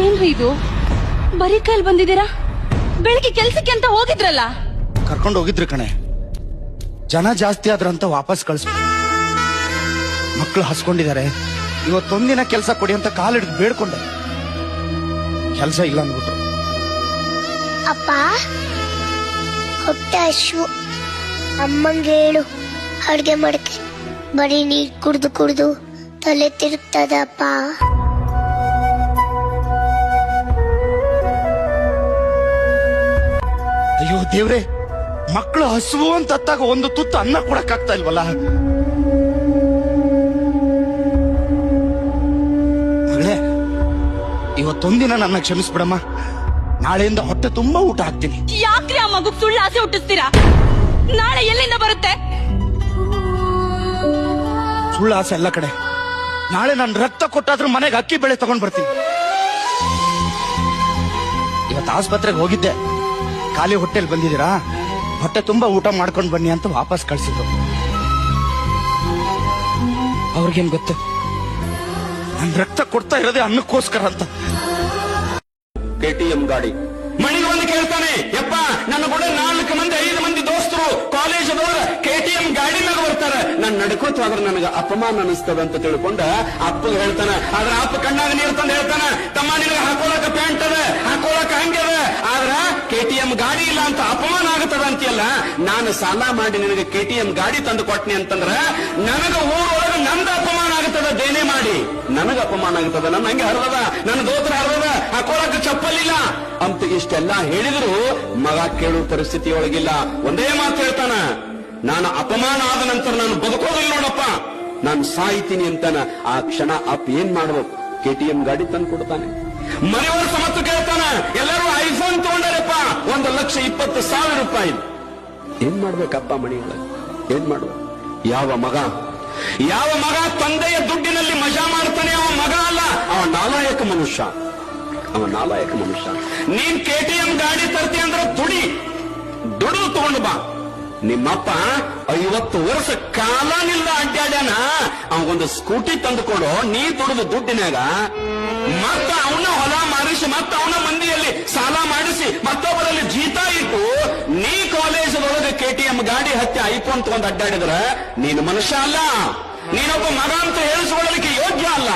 ಏನ್ರಿ ಇದು ಬರೀ ಕೈಲ್ ಬಂದಿದ್ದೀರಾ? ಬೆಳಿಗ್ಗೆ ಕೆಲ್ಸಕ್ಕೆ ಅಂತ ಹೋಗಿದ್ರಲ್ಲ. ಕರ್ಕೊಂಡು ಹೋಗಿದ್ರು ಕಣೆ, ಜನ ಜಾಸ್ತಿ ಆದ್ರಂತ ವಾಪಸ್ ಕಳಿಸ್ಬಿಟ್ಟು. ಮಕ್ಕಳು ಹಸ್ಕೊಂಡಿದ್ದಾರೆ, ಇವತ್ತೊಂದಿನ ಕೆಲಸ ಕೊಡಿ ಅಂತ ಕಾಲಿಡ್ದು ಬೇಡ್ಕೊಂಡೆ. ಕೆಲಸ ಇಲ್ಲ ಅಂದ್ಬಿಟ್ರು. ಅಪ್ಪ ಹೊಟ್ಟೆ ಹಶು, ಅಮ್ಮಂಗೆ ಹೇಳು ಅಡ್ಗೆ ಮಾಡಕ್ಕೆ. ಬರೀ ನೀರ್ ಕುಡ್ದು ಕುಡ್ದು ತಲೆ ತಿರುಗ್ತದ ಅಪ್ಪ. ಅಯ್ಯೋ ದೇವ್ರೆ, ಮಕ್ಕಳು ಹಸುವು ಅಂತ ಅತ್ತಾಗ ಒಂದು ತುತ್ತು ಅನ್ನ ಕೊಡಕ್ಕಾಗ್ತಾ ಇಲ್ವಲ್ಲ. ಮಗಳೇ, ಇವತ್ತೊಂದಿನ ನನ್ನ ಕ್ಷಮಿಸ್ಬಿಡಮ್ಮ. ನಾಳೆಯಿಂದ ಹೊಟ್ಟೆ ತುಂಬಾ ಊಟ ಹಾಕ್ತೀನಿ. ಯಾಕ್ರಿ ಆ ಮಗುಗ್ ಸುಳ್ಳು ಆಸೆ ಹುಟ್ಟಿಸ್ತೀರಾ? ನಾಳೆ ಎಲ್ಲಿಂದ ಬರುತ್ತೆ? ಸುಳ್ಳು ಆಸೆ ಎಲ್ಲ ಕಡೆ. ನಾಳೆ ನಾನು ರಕ್ತ ಕೊಟ್ಟಾದ್ರೂ ಮನೆಗೆ ಅಕ್ಕಿ ಬೆಳೆ ತಗೊಂಡ್ ಬರ್ತೀನಿ. ಇವತ್ತು ಆಸ್ಪತ್ರೆಗೆ ಹೋಗಿದ್ದೆ, ಖಾಲಿ ಹೊಟ್ಟೆಲ್ ಬಂದಿದ್ದೀರಾ, ಹೊಟ್ಟೆ ತುಂಬಾ ಊಟ ಮಾಡ್ಕೊಂಡು ಬನ್ನಿ ಅಂತ ವಾಪಸ್ ಕಳ್ಸಿದ್ರು. ಅವ್ರಿಗೇನ್ ಗೊತ್ತು, ನನ್ ರಕ್ತ ಕೊಡ್ತಾ ಇರೋದೇ ಅನ್ನಕ್ಕೋಸ್ಕರ ಅಂತ. KTM ಗಾಡಿ ಮಣಿಗೆ ಬಂದು ಕೇಳ್ತಾನೆ, ಯಪ್ಪ ನನ್ನ ಕೂಡ 4 ಮಂದಿ 5 ಮಂದಿ ದೋಸ್ತರು ಕಾಲೇಜದವ್ರ KTM ಗಾಡಿ ಮ್ಯಾಗ ಬರ್ತಾರೆ, ನಾನು ನಡ್ಕೋತ ಆದ್ರೆ ನನಗೆ ಅಪಮಾನ ಅನಿಸ್ತದ ಅಂತ ತಿಳ್ಕೊಂಡ ಅಪ್ಪಗೆ ಹೇಳ್ತಾನ. ಆದ್ರ ಅಪ್ಪ ಕಣ್ಣಾಗ ನೀರ್ ತಂದು ಹೇಳ್ತಾನ, ತಮ್ಮ ನಿನಗೆ ಹಾಕೋಳಕ ಪ್ಯಾಂಟ್ ಅದ, ಹಾಕೋಳಕ ಹಂಗ್ಯದ, ಆದ್ರ KTM ಗಾಡಿ ಇಲ್ಲ ಅಂತ ಅಪಮಾನ ಆಗತ್ತದ ಅಂತೀಯಲ್ಲ. ನಾನು ಸಾಲ ಮಾಡಿ ನಿನಗೆ KTM ಗಾಡಿ ತಂದು ಕೊಟ್ನಿ ಅಂತಂದ್ರ ನನಗ ಊರೊಳಗ ನಂದ ಅಪಮಾನ ಆಗುತ್ತದ. ದೇನೆ ಮಾಡಿ ನನಗ ಅಪಮಾನ ಆಗುತ್ತದ. ನನ್ನ ಹಂಗೆ ಹರಿದದ, ನನ್ನ ದೋತ್ರ ಹರಿದದ, ಹಾಕೋಳಕ ಚಪ್ಪಲ್ ಇಲ್ಲ ಅಂತ ಇಷ್ಟೆಲ್ಲ ಹೇಳಿದ್ರು ಮಗ ಕೇಳುವ ಪರಿಸ್ಥಿತಿ ಒಳಗಿಲ್ಲ. ಒಂದೇ ಮಾತು ಹೇಳ್ತಾನ, ನಾನು ಅಪಮಾನ ಆದ ನಂತರ ನಾನು ಬದುಕೋದಿಲ್ಲ ನೋಡಪ್ಪ, ನಾನು ಸಾಯ್ತೀನಿ ಅಂತಾನ. ಆ ಕ್ಷಣ ಅಪ್ಪ ಏನ್ ಮಾಡ್ಬೇಕು? KTM ಗಾಡಿ ತಂದು ಕೊಡ್ತಾನೆ. ಮನೆಯವ್ರ ಸಮತ್ತು ಕೇಳ್ತಾನ, ಎಲ್ಲರೂ ಐಫೋನ್ ತಗೊಂಡಾರಪ್ಪ, 1,20,000 ರೂಪಾಯಿ. ಏನ್ ಮಾಡ್ಬೇಕಪ್ಪ ಮನೆಯೊಳಗೆ? ಏನ್ ಮಾಡ್ಬೇಕು? ಯಾವ ಮಗ ತಂದೆಯ ದುಡ್ಡಿನಲ್ಲಿ ಮಜಾ ಮಾಡ್ತಾನೆ ಅವ ಮಗ ಅಲ್ಲ, ಅವ ನಾಲಾಯಕ ಮನುಷ್ಯ. ನೀನ್ KTM ಗಾಡಿ ತರ್ತಿ ಅಂದ್ರೆ ದುಡು ತಗೊಂಡು ಬಾ. ನಿಮ್ಮಪ್ಪ 50 ವರ್ಷ ಕಾಲನಿಲ್ಲ ಅಡ್ಡಾಡ್ಯಾನ, ಅವಗೊಂದು ಸ್ಕೂಟಿ ತಂದುಕೊಡು, ನೀ ದುಡಿದು ದುಡ್ಡಿನಾಗ ಮತ್ತ ಅವನ ಹೊಲ ಮಾರಿಸಿ, ಮತ್ತ ಅವನ ಮಂದಿಯಲ್ಲಿ ಸಾಲ ಮಾಡಿಸಿ, ಮತ್ತೊಬ್ಬರಲ್ಲಿ ಜೀತ ಇಟ್ಟು ನೀ ಕಾಲೇಜದೊಳಗೆ KTM ಗಾಡಿ ಹತ್ತಿ ಐಫೋನ್ ತಗೊಂಡು ಅಡ್ಡಾಡಿದ್ರ ನೀನು ಮನುಷ್ಯ ಅಲ್ಲ, ನೀನೊಬ್ಬ ಮಗ ಅಂತ ಹೇಳಿಸ್ಕೊಳ್ಳಲಿಕ್ಕೆ ಯೋಗ್ಯ ಅಲ್ಲ.